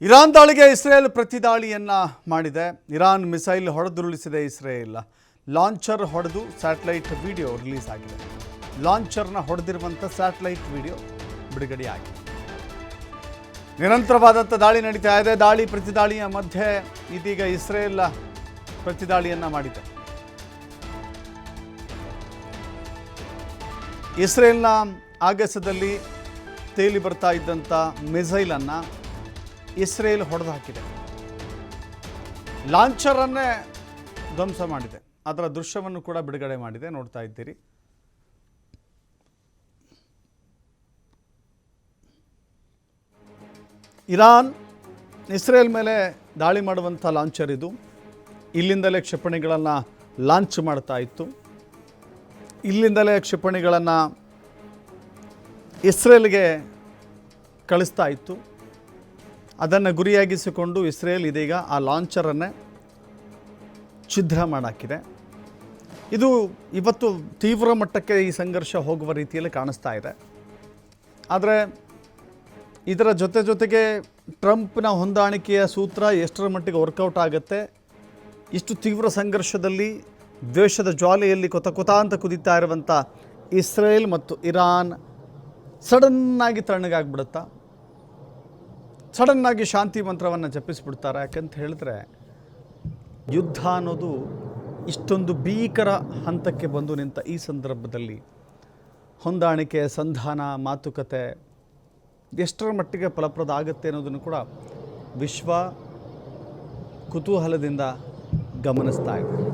Iran ದಾಳಿಗೆ Israel ಪ್ರತಿದಾಳಿಯನ್ನು ಮಾಡಿದೆ. ಇರಾನ್ ಮಿಸೈಲ್ ಹೊಡೆದುರುಳಿಸಿದೆ ಇಸ್ರೇಲ್. ಲಾಂಚರ್ ಹೊಡೆದು ಸ್ಯಾಟಲೈಟ್ ವಿಡಿಯೋ ರಿಲೀಸ್ ಆಗಿದೆ. ಲಾಂಚರ್ನ ಹೊಡೆದಿರುವಂಥ ಸ್ಯಾಟಲೈಟ್ ವಿಡಿಯೋ ಬಿಡುಗಡೆಯಾಗಿದೆ. ನಿರಂತರವಾದಂಥ ದಾಳಿ ನಡೀತಾ ಇದೆ. ದಾಳಿ ಪ್ರತಿದಾಳಿಯ ಮಧ್ಯೆ ಇದೀಗ ಇಸ್ರೇಲ್ ಪ್ರತಿದಾಳಿಯನ್ನು ಮಾಡಿದೆ. ಇಸ್ರೇಲ್ನ ಆಗಸದಲ್ಲಿ ತೇಲಿ ಬರ್ತಾ ಇದ್ದಂಥ ಮಿಸೈಲನ್ನು ಇಸ್ರೇಲ್ ಹೊಡೆದು ಹಾಕಿದೆ. ಲಾಂಚರನ್ನೇ ಧ್ವಂಸ ಮಾಡಿದೆ. ಅದರ ದೃಶ್ಯವನ್ನು ಕೂಡ ಬಿಡುಗಡೆ ಮಾಡಿದೆ, ನೋಡ್ತಾ ಇದ್ದೀರಿ. ಇರಾನ್ ಇಸ್ರೇಲ್ ಮೇಲೆ ದಾಳಿ ಮಾಡುವಂಥ ಲಾಂಚರ್ ಇದು. ಇಲ್ಲಿಂದಲೇ ಕ್ಷಿಪಣಿಗಳನ್ನು ಲಾಂಚ್ ಮಾಡ್ತಾ ಇತ್ತು. ಇಲ್ಲಿಂದಲೇ ಕ್ಷಿಪಣಿಗಳನ್ನು ಇಸ್ರೇಲ್ಗೆ ಕಳಿಸ್ತಾ ಇತ್ತು. ಅದನ್ನು ಗುರಿಯಾಗಿಸಿಕೊಂಡು ಇಸ್ರೇಲ್ ಇದೀಗ ಆ ಲಾಂಚರನ್ನೇ ಛಿದ್ರ ಮಾಡಾಕಿದೆ. ಇದು ಇವತ್ತು ತೀವ್ರ ಮಟ್ಟಕ್ಕೆ ಈ ಸಂಘರ್ಷ ಹೋಗುವ ರೀತಿಯಲ್ಲಿ ಕಾಣಿಸ್ತಾ ಇದೆ. ಆದರೆ ಇದರ ಜೊತೆಗೆ ಟ್ರಂಪ್ನ ಹೊಂದಾಣಿಕೆಯ ಸೂತ್ರ ಎಷ್ಟರ ಮಟ್ಟಿಗೆ ವರ್ಕೌಟ್ ಆಗುತ್ತೆ, ಇಷ್ಟು ತೀವ್ರ ಸಂಘರ್ಷದಲ್ಲಿ ದ್ವೇಷದ ಜ್ವಾಲೆಯಲ್ಲಿ ಕೊತ ಅಂತ ಕುದೀತಾ ಇರುವಂಥ ಇಸ್ರೇಲ್ ಮತ್ತು ಇರಾನ್ ಸಡನ್ನಾಗಿ ತಣ್ಣಗಾಗ್ಬಿಡುತ್ತಾ, ಸಡನ್ನಾಗಿ ಶಾಂತಿ ಮಂತ್ರವನ್ನು ಜಪಿಸ್ಬಿಡ್ತಾರೆ. ಯಾಕಂತ ಹೇಳಿದ್ರೆ ಯುದ್ಧ ಅನ್ನೋದು ಇಷ್ಟೊಂದು ಭೀಕರ ಹಂತಕ್ಕೆ ಬಂದು ನಿಂತ ಈ ಸಂದರ್ಭದಲ್ಲಿ ಹೊಂದಾಣಿಕೆ, ಸಂಧಾನ, ಮಾತುಕತೆ ಎಷ್ಟರ ಮಟ್ಟಿಗೆ ಫಲಪ್ರದ ಆಗುತ್ತೆ ಅನ್ನೋದನ್ನು ಕೂಡ ವಿಶ್ವ ಕುತೂಹಲದಿಂದ ಗಮನಿಸ್ತಾ ಇದೆ.